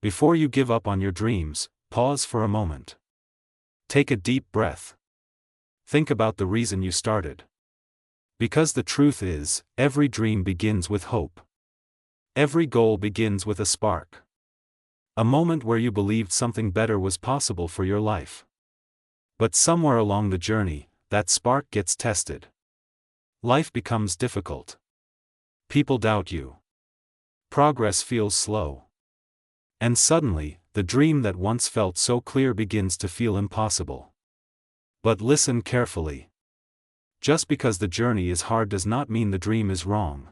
Before you give up on your dreams, pause for a moment. Take a deep breath. Think about the reason you started. Because the truth is, every dream begins with hope. Every goal begins with a spark. A moment where you believed something better was possible for your life. But somewhere along the journey, that spark gets tested. Life becomes difficult. People doubt you. Progress feels slow. And suddenly, the dream that once felt so clear begins to feel impossible. But listen carefully. Just because the journey is hard does not mean the dream is wrong.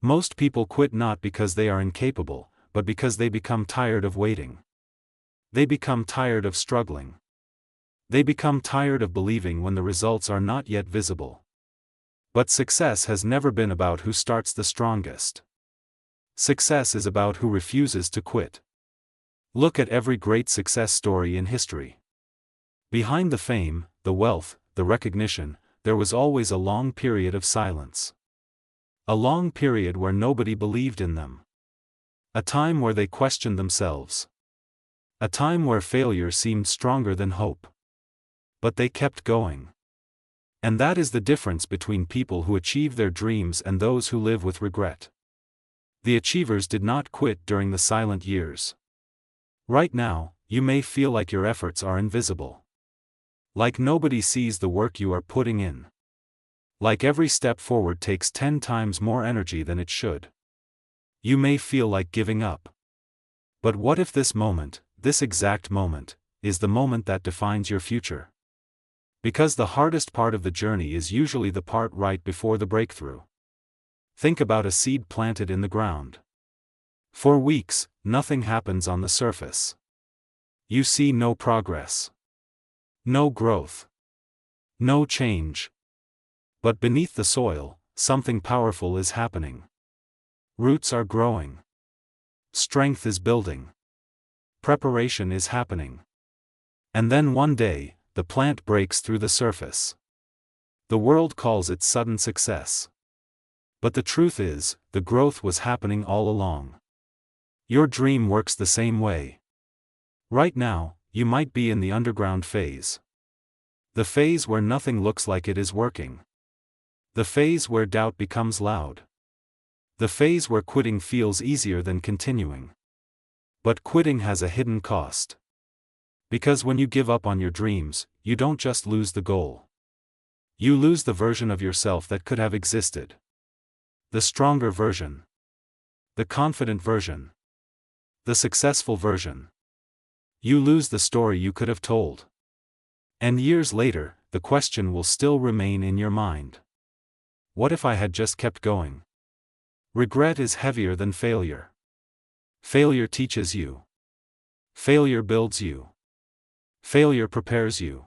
Most people quit not because they are incapable, but because they become tired of waiting. They become tired of struggling. They become tired of believing when the results are not yet visible. But success has never been about who starts the strongest. Success is about who refuses to quit. Look at every great success story in history. Behind the fame, the wealth, the recognition, there was always a long period of silence. A long period where nobody believed in them. A time where they questioned themselves. A time where failure seemed stronger than hope. But they kept going. And that is the difference between people who achieve their dreams and those who live with regret. The achievers did not quit during the silent years. Right now, you may feel like your efforts are invisible. Like nobody sees the work you are putting in. Like every step forward takes 10 times more energy than it should. You may feel like giving up. But what if this moment, this exact moment, is the moment that defines your future? Because the hardest part of the journey is usually the part right before the breakthrough. Think about a seed planted in the ground. For weeks, nothing happens on the surface. You see no progress. No growth. No change. But beneath the soil, something powerful is happening. Roots are growing. Strength is building. Preparation is happening. And then one day, the plant breaks through the surface. The world calls it sudden success. But the truth is, the growth was happening all along. Your dream works the same way. Right now, you might be in the underground phase. The phase where nothing looks like it is working. The phase where doubt becomes loud. The phase where quitting feels easier than continuing. But quitting has a hidden cost. Because when you give up on your dreams, you don't just lose the goal. You lose the version of yourself that could have existed. The stronger version. The confident version. The successful version. You lose the story you could have told. And years later, the question will still remain in your mind. What if I had just kept going? Regret is heavier than failure. Failure teaches you. Failure builds you. Failure prepares you.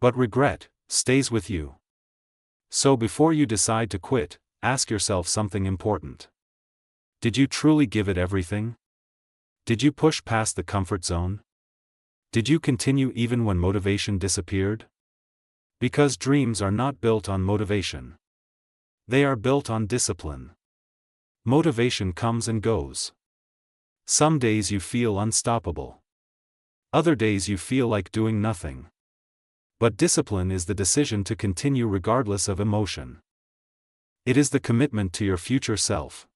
But regret stays with you. So before you decide to quit, ask yourself something important. Did you truly give it everything? Did you push past the comfort zone? Did you continue even when motivation disappeared? Because dreams are not built on motivation. They are built on discipline. Motivation comes and goes. Some days you feel unstoppable. Other days you feel like doing nothing. But discipline is the decision to continue regardless of emotion. It is the commitment to your future self.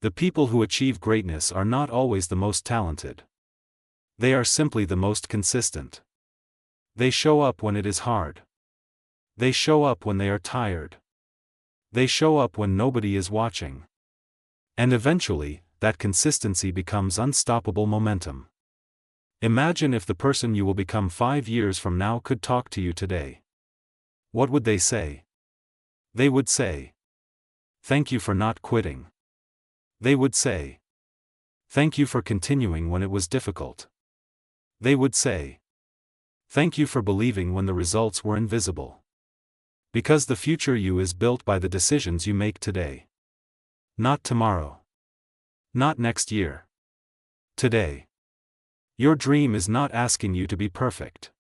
The people who achieve greatness are not always the most talented. They are simply the most consistent. They show up when it is hard. They show up when they are tired. They show up when nobody is watching. And eventually, that consistency becomes unstoppable momentum. Imagine if the person you will become 5 years from now could talk to you today. What would they say? They would say, "Thank you for not quitting." They would say, "Thank you for continuing when it was difficult." They would say, "Thank you for believing when the results were invisible." Because the future you is built by the decisions you make today. Not tomorrow. Not next year. Today. Your dream is not asking you to be perfect.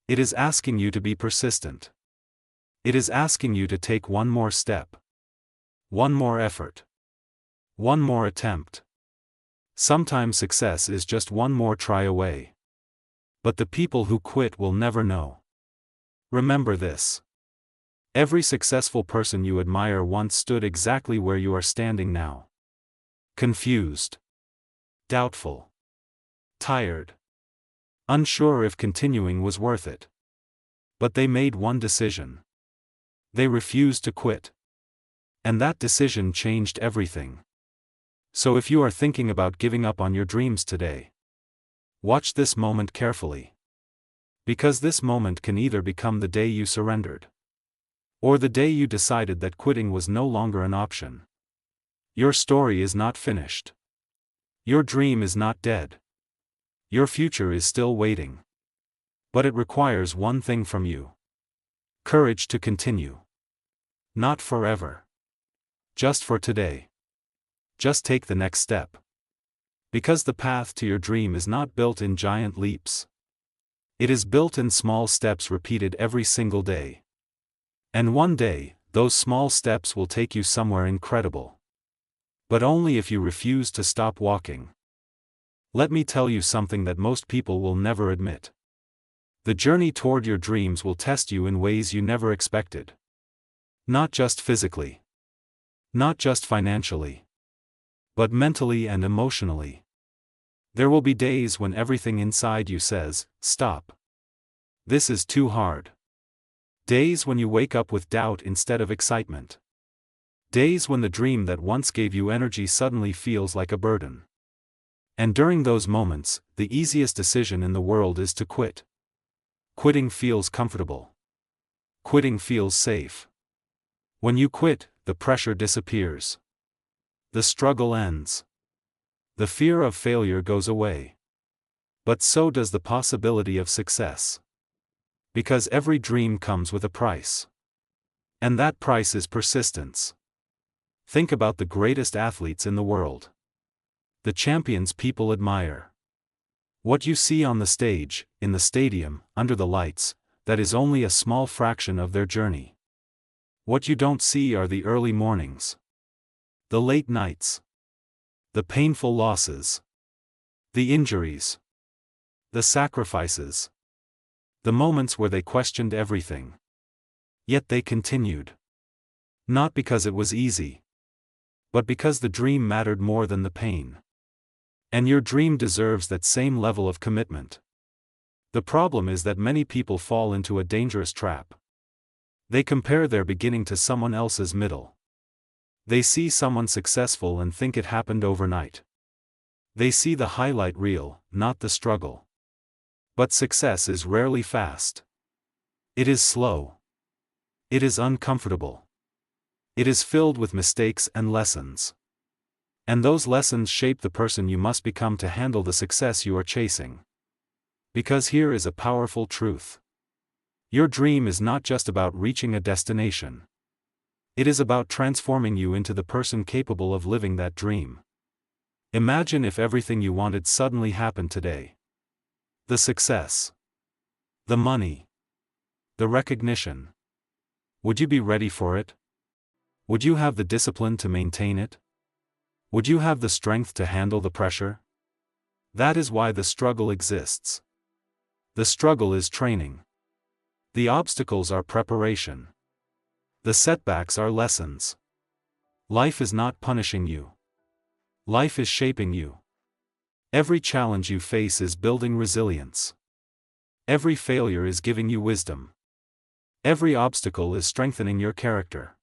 It is asking you to be persistent. It is asking you to take one more step. One more effort. One more attempt. Sometimes success is just one more try away. But the people who quit will never know. Remember this. Every successful person you admire once stood exactly where you are standing now. Confused. Doubtful. Tired. Unsure if continuing was worth it. But they made one decision. They refused to quit. And that decision changed everything. So if you are thinking about giving up on your dreams today, watch this moment carefully. Because this moment can either become the day you surrendered, or the day you decided that quitting was no longer an option. Your story is not finished. Your dream is not dead. Your future is still waiting. But it requires one thing from you. Courage to continue. Not forever. Just for today. Just take the next step. Because the path to your dream is not built in giant leaps. It is built in small steps repeated every single day. And one day, those small steps will take you somewhere incredible. But only if you refuse to stop walking. Let me tell you something that most people will never admit. The journey toward your dreams will test you in ways you never expected. Not just physically. Not just financially. But mentally and emotionally. There will be days when everything inside you says, stop. This is too hard. Days when you wake up with doubt instead of excitement. Days when the dream that once gave you energy suddenly feels like a burden. And during those moments, the easiest decision in the world is to quit. Quitting feels comfortable. Quitting feels safe. When you quit, the pressure disappears. The struggle ends. The fear of failure goes away. But so does the possibility of success. Because every dream comes with a price. And that price is persistence. Think about the greatest athletes in the world. The champions people admire. What you see on the stage, in the stadium, under the lights, that is only a small fraction of their journey. What you don't see are the early mornings. The late nights. The painful losses. The injuries. The sacrifices. The moments where they questioned everything. Yet they continued. Not because it was easy. But because the dream mattered more than the pain. And your dream deserves that same level of commitment. The problem is that many people fall into a dangerous trap. They compare their beginning to someone else's middle. They see someone successful and think it happened overnight. They see the highlight reel, not the struggle. But success is rarely fast. It is slow. It is uncomfortable. It is filled with mistakes and lessons. And those lessons shape the person you must become to handle the success you are chasing. Because here is a powerful truth. Your dream is not just about reaching a destination. It is about transforming you into the person capable of living that dream. Imagine if everything you wanted suddenly happened today. The success. The money. The recognition. Would you be ready for it? Would you have the discipline to maintain it? Would you have the strength to handle the pressure? That is why the struggle exists. The struggle is training. The obstacles are preparation. The setbacks are lessons. Life is not punishing you. Life is shaping you. Every challenge you face is building resilience. Every failure is giving you wisdom. Every obstacle is strengthening your character.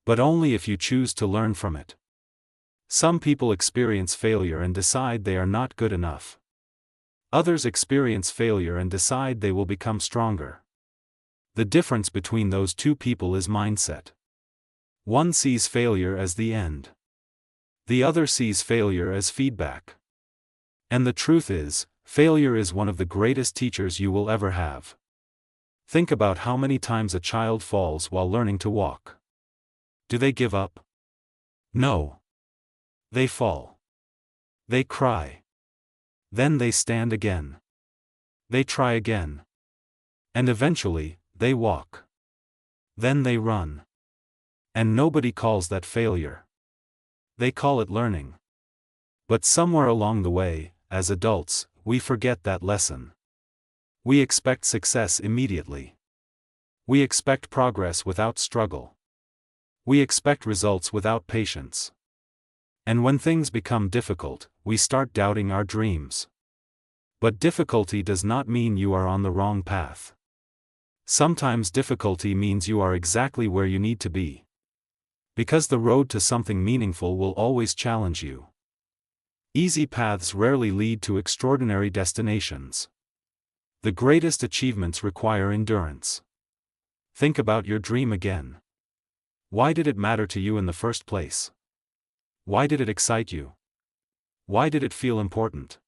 But only if you choose to learn from it. Some people experience failure and decide they are not good enough. Others experience failure and decide they will become stronger. The difference between those two people is mindset. One sees failure as the end. The other sees failure as feedback. And the truth is, failure is one of the greatest teachers you will ever have. Think about how many times a child falls while learning to walk. Do they give up? No. They fall. They cry. Then they stand again. They try again. And eventually, they walk. Then they run. And nobody calls that failure. They call it learning. But somewhere along the way, as adults, we forget that lesson. We expect success immediately. We expect progress without struggle. We expect results without patience. And when things become difficult, we start doubting our dreams. But difficulty does not mean you are on the wrong path. Sometimes difficulty means you are exactly where you need to be. Because the road to something meaningful will always challenge you. Easy paths rarely lead to extraordinary destinations. The greatest achievements require endurance. Think about your dream again. Why did it matter to you in the first place? Why did it excite you? Why did it feel important?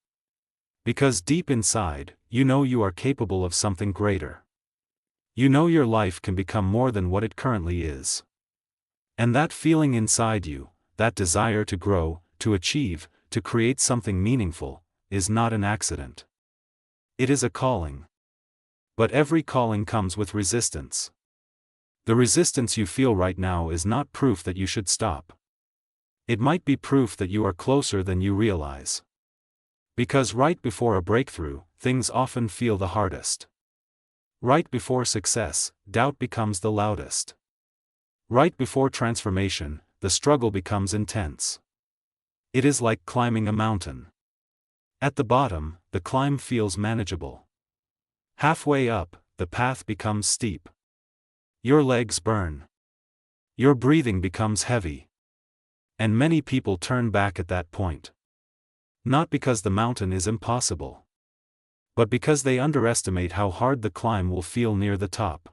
Because deep inside, you know you are capable of something greater. You know your life can become more than what it currently is. And that feeling inside you, that desire to grow, to achieve, to create something meaningful, is not an accident. It is a calling. But every calling comes with resistance. The resistance you feel right now is not proof that you should stop. It might be proof that you are closer than you realize. Because right before a breakthrough, things often feel the hardest. Right before success, doubt becomes the loudest. Right before transformation, the struggle becomes intense. It is like climbing a mountain. At the bottom, the climb feels manageable. Halfway up, the path becomes steep. Your legs burn. Your breathing becomes heavy. And many people turn back at that point. Not because the mountain is impossible, but because they underestimate how hard the climb will feel near the top.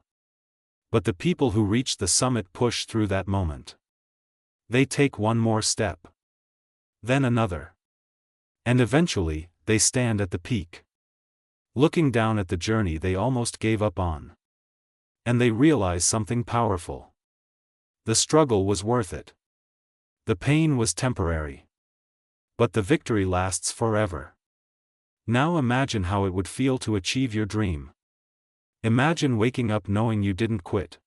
But the people who reach the summit push through that moment. They take one more step. Then another. And eventually, they stand at the peak. Looking down at the journey they almost gave up on. And they realize something powerful. The struggle was worth it. The pain was temporary. But the victory lasts forever. Now imagine how it would feel to achieve your dream. Imagine waking up knowing you didn't quit.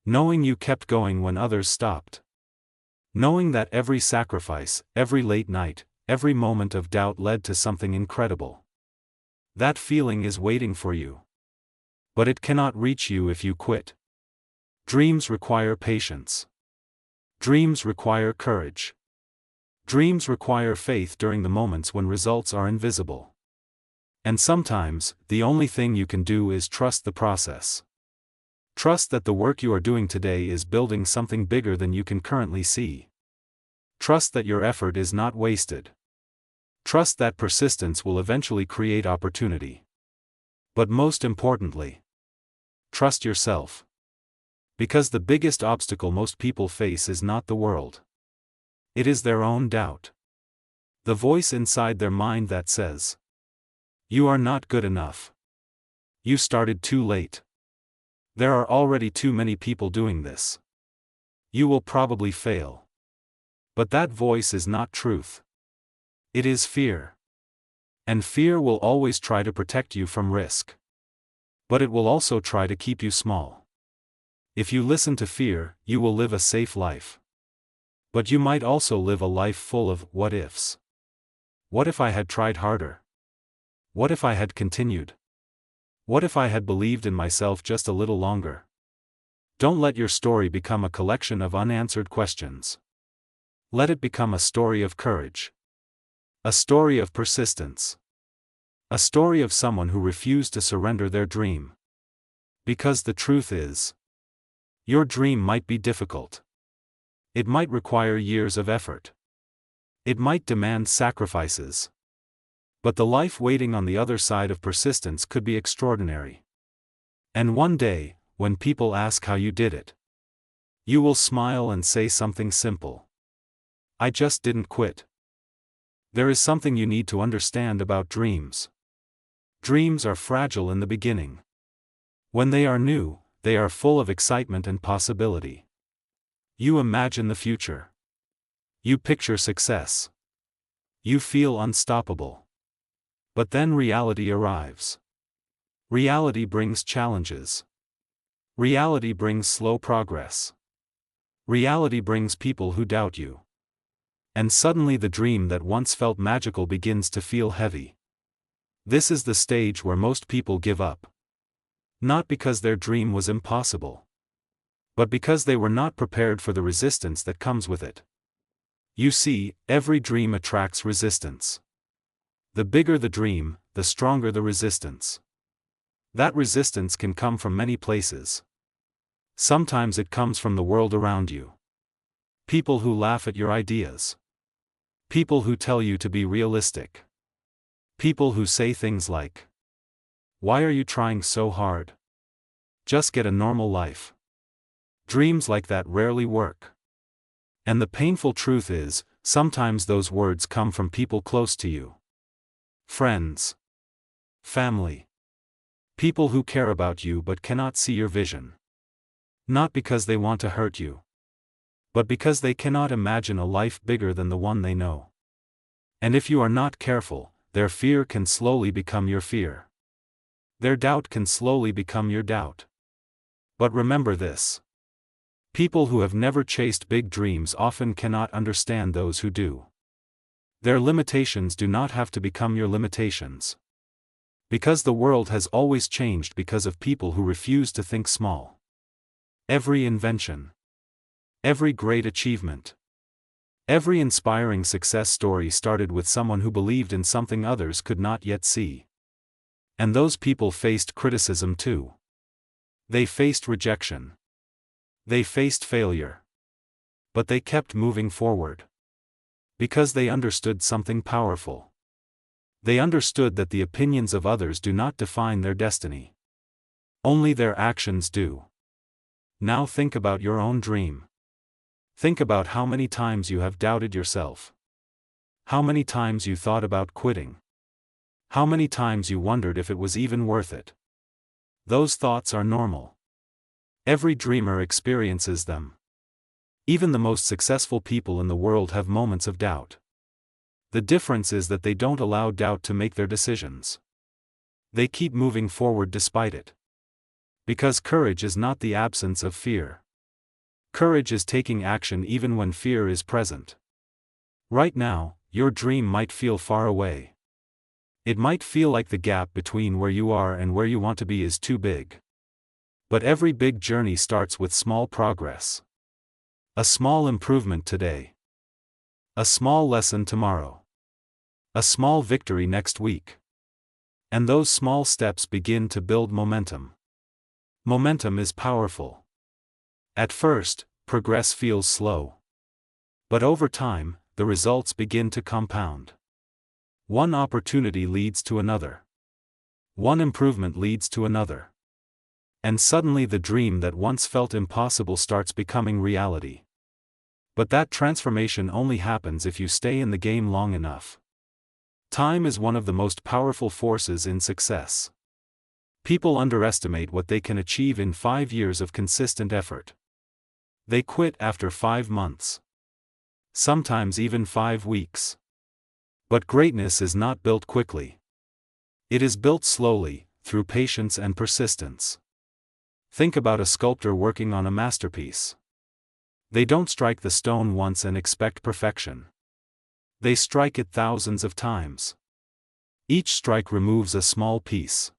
Knowing you kept going when others stopped. Knowing that every sacrifice, every late night, every moment of doubt led to something incredible. That feeling is waiting for you. But it cannot reach you if you quit. Dreams require patience. Dreams require courage. Dreams require faith during the moments when results are invisible. And sometimes, the only thing you can do is trust the process. Trust that the work you are doing today is building something bigger than you can currently see. Trust that your effort is not wasted. Trust that persistence will eventually create opportunity. But most importantly, trust yourself. Because the biggest obstacle most people face is not the world. It is their own doubt. The voice inside their mind that says, "You are not good enough. You started too late. There are already too many people doing this. You will probably fail." But that voice is not truth. It is fear. And fear will always try to protect you from risk. But it will also try to keep you small. If you listen to fear, you will live a safe life. But you might also live a life full of what-ifs. What if I had tried harder? What if I had continued? What if I had believed in myself just a little longer? Don't let your story become a collection of unanswered questions. Let it become a story of courage. A story of persistence. A story of someone who refused to surrender their dream. Because the truth is, your dream might be difficult. It might require years of effort. It might demand sacrifices. But the life waiting on the other side of persistence could be extraordinary. And one day, when people ask how you did it, you will smile and say something simple. I just didn't quit. There is something you need to understand about dreams. Dreams are fragile in the beginning. When they are new, they are full of excitement and possibility. You imagine the future. You picture success. You feel unstoppable. But then reality arrives. Reality brings challenges. Reality brings slow progress. Reality brings people who doubt you. And suddenly the dream that once felt magical begins to feel heavy. This is the stage where most people give up. Not because their dream was impossible, but because they were not prepared for the resistance that comes with it. You see, every dream attracts resistance. The bigger the dream, the stronger the resistance. That resistance can come from many places. Sometimes it comes from the world around you. People who laugh at your ideas. People who tell you to be realistic. People who say things like, "Why are you trying so hard? Just get a normal life." Dreams like that rarely work. And the painful truth is, sometimes those words come from people close to you. Friends. Family. People who care about you but cannot see your vision. Not because they want to hurt you, but because they cannot imagine a life bigger than the one they know. And if you are not careful, their fear can slowly become your fear. Their doubt can slowly become your doubt. But remember this. People who have never chased big dreams often cannot understand those who do. Their limitations do not have to become your limitations. Because the world has always changed because of people who refuse to think small. Every invention. Every great achievement. Every inspiring success story started with someone who believed in something others could not yet see. And those people faced criticism too. They faced rejection. They faced failure. But they kept moving forward. Because they understood something powerful. They understood that the opinions of others do not define their destiny. Only their actions do. Now think about your own dream. Think about how many times you have doubted yourself. How many times you thought about quitting. How many times you wondered if it was even worth it. Those thoughts are normal. Every dreamer experiences them. Even the most successful people in the world have moments of doubt. The difference is that they don't allow doubt to make their decisions. They keep moving forward despite it. Because courage is not the absence of fear. Courage is taking action even when fear is present. Right now, your dream might feel far away. It might feel like the gap between where you are and where you want to be is too big. But every big journey starts with small progress. A small improvement today. A small lesson tomorrow. A small victory next week. And those small steps begin to build momentum. Momentum is powerful. At first, progress feels slow. But over time, the results begin to compound. One opportunity leads to another. One improvement leads to another. And suddenly the dream that once felt impossible starts becoming reality. But that transformation only happens if you stay in the game long enough. Time is one of the most powerful forces in success. People underestimate what they can achieve in 5 years of consistent effort. They quit after 5 months. Sometimes even 5 weeks. But greatness is not built quickly. It is built slowly, through patience and persistence. Think about a sculptor working on a masterpiece. They don't strike the stone once and expect perfection. They strike it thousands of times. Each strike removes a small piece.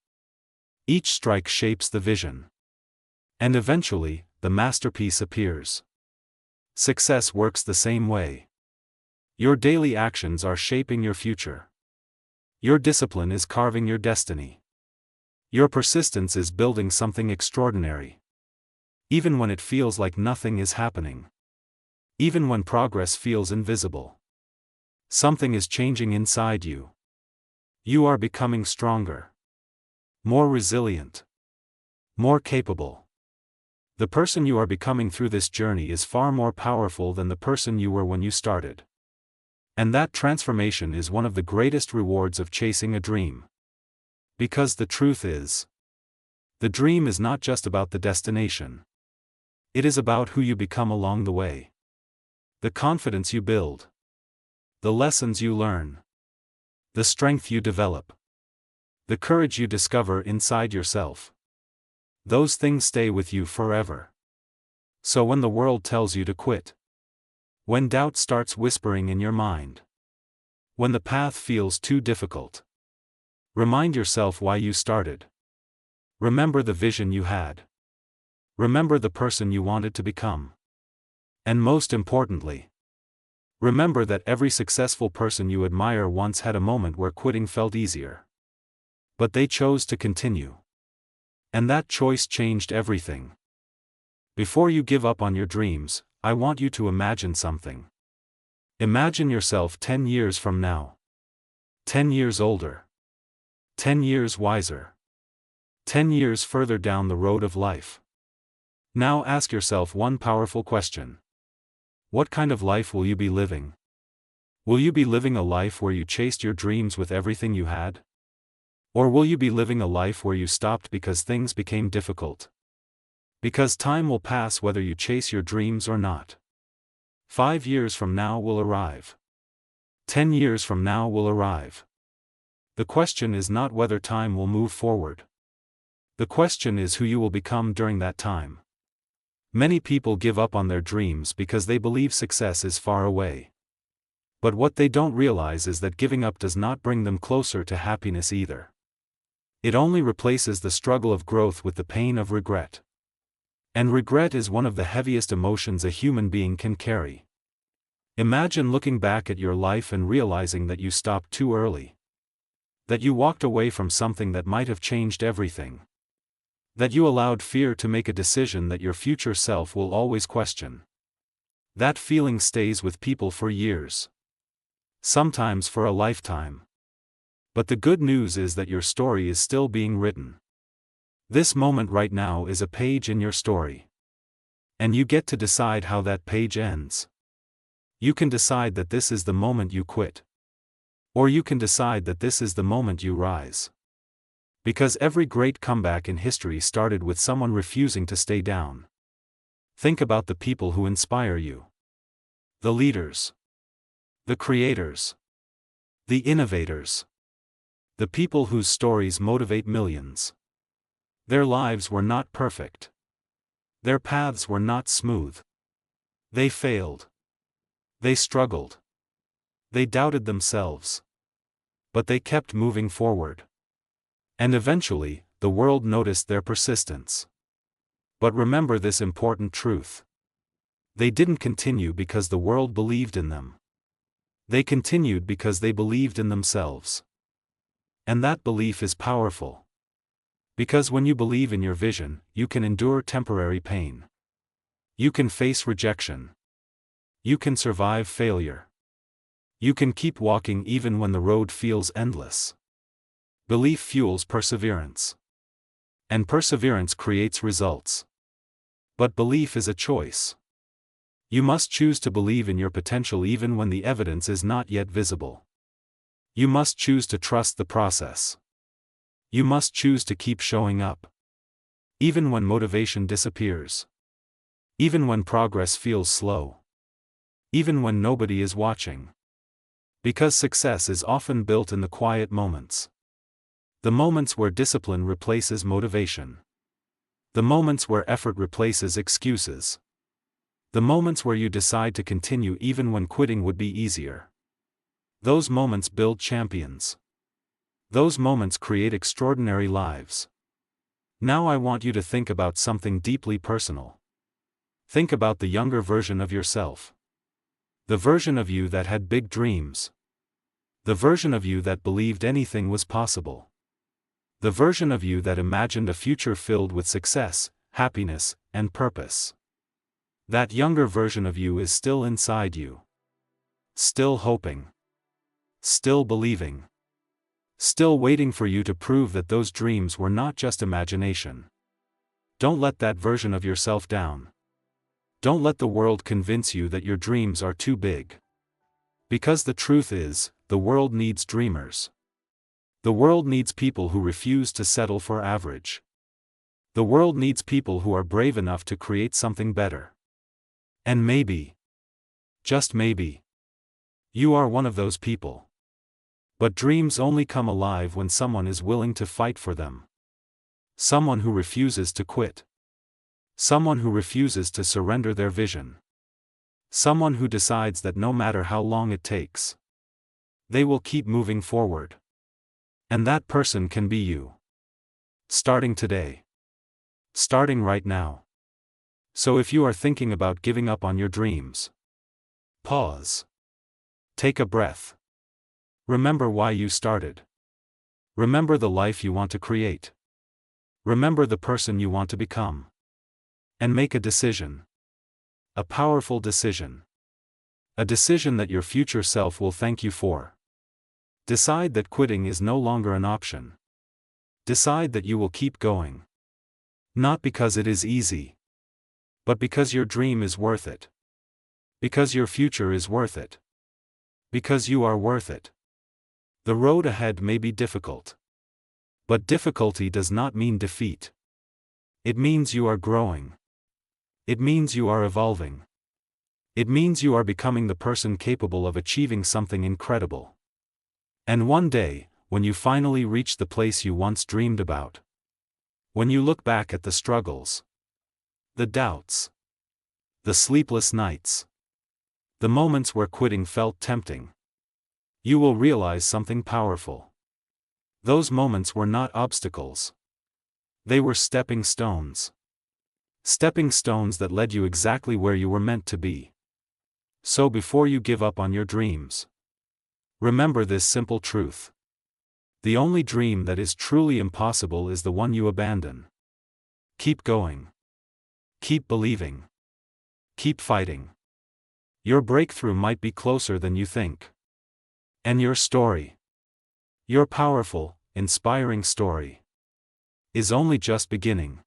Each strike shapes the vision. And eventually, the masterpiece appears. Success works the same way. Your daily actions are shaping your future. Your discipline is carving your destiny. Your persistence is building something extraordinary. Even when it feels like nothing is happening. Even when progress feels invisible. Something is changing inside you. You are becoming stronger. More resilient. More capable. The person you are becoming through this journey is far more powerful than the person you were when you started. And that transformation is one of the greatest rewards of chasing a dream. Because the truth is, the dream is not just about the destination. It is about who you become along the way. The confidence you build. The lessons you learn. The strength you develop. The courage you discover inside yourself. Those things stay with you forever. So when the world tells you to quit, When doubt starts whispering in your mind. When the path feels too difficult. Remind yourself why you started. Remember the vision you had. Remember the person you wanted to become. And most importantly, remember that every successful person you admire once had a moment where quitting felt easier. But they chose to continue. And that choice changed everything. Before you give up on your dreams, I want you to imagine something. Imagine yourself 10 years from now. 10 years older. 10 years wiser. 10 years further down the road of life. Now ask yourself one powerful question. What kind of life will you be living? Will you be living a life where you chased your dreams with everything you had? Or will you be living a life where you stopped because things became difficult? Because time will pass whether you chase your dreams or not. 5 years from now will arrive. 10 years from now will arrive. The question is not whether time will move forward. The question is who you will become during that time. Many people give up on their dreams because they believe success is far away. But what they don't realize is that giving up does not bring them closer to happiness either. It only replaces the struggle of growth with the pain of regret. And regret is one of the heaviest emotions a human being can carry. Imagine looking back at your life and realizing that you stopped too early. That you walked away from something that might have changed everything. That you allowed fear to make a decision that your future self will always question. That feeling stays with people for years. Sometimes for a lifetime. But the good news is that your story is still being written. This moment right now is a page in your story. And you get to decide how that page ends. You can decide that this is the moment you quit. Or you can decide that this is the moment you rise. Because every great comeback in history started with someone refusing to stay down. Think about the people who inspire you. The leaders. The creators. The innovators. The people whose stories motivate millions. Their lives were not perfect. Their paths were not smooth. They failed. They struggled. They doubted themselves. But they kept moving forward. And eventually, the world noticed their persistence. But remember this important truth. They didn't continue because the world believed in them. They continued because they believed in themselves. And that belief is powerful. Because when you believe in your vision, you can endure temporary pain. You can face rejection. You can survive failure. You can keep walking even when the road feels endless. Belief fuels perseverance. And perseverance creates results. But belief is a choice. You must choose to believe in your potential even when the evidence is not yet visible. You must choose to trust the process. You must choose to keep showing up. Even when motivation disappears. Even when progress feels slow. Even when nobody is watching. Because success is often built in the quiet moments. The moments where discipline replaces motivation. The moments where effort replaces excuses. The moments where you decide to continue even when quitting would be easier. Those moments build champions. Those moments create extraordinary lives. Now I want you to think about something deeply personal. Think about the younger version of yourself. The version of you that had big dreams. The version of you that believed anything was possible. The version of you that imagined a future filled with success, happiness, and purpose. That younger version of you is still inside you. Still hoping. Still believing. Still waiting for you to prove that those dreams were not just imagination. Don't let that version of yourself down. Don't let the world convince you that your dreams are too big. Because the truth is, the world needs dreamers. The world needs people who refuse to settle for average. The world needs people who are brave enough to create something better. And maybe, just maybe, you are one of those people. But dreams only come alive when someone is willing to fight for them. Someone who refuses to quit. Someone who refuses to surrender their vision. Someone who decides that no matter how long it takes, they will keep moving forward. And that person can be you. Starting today. Starting right now. So if you are thinking about giving up on your dreams, pause. Take a breath. Remember why you started. Remember the life you want to create. Remember the person you want to become. And make a decision. A powerful decision. A decision that your future self will thank you for. Decide that quitting is no longer an option. Decide that you will keep going. Not because it is easy, but because your dream is worth it. Because your future is worth it. Because you are worth it. The road ahead may be difficult. But difficulty does not mean defeat. It means you are growing. It means you are evolving. It means you are becoming the person capable of achieving something incredible. And one day, when you finally reach the place you once dreamed about, when you look back at the struggles, the doubts, the sleepless nights, the moments where quitting felt tempting, you will realize something powerful. Those moments were not obstacles. They were stepping stones. Stepping stones that led you exactly where you were meant to be. So before you give up on your dreams, remember this simple truth. The only dream that is truly impossible is the one you abandon. Keep going. Keep believing. Keep fighting. Your breakthrough might be closer than you think. And your story, your powerful, inspiring story, is only just beginning.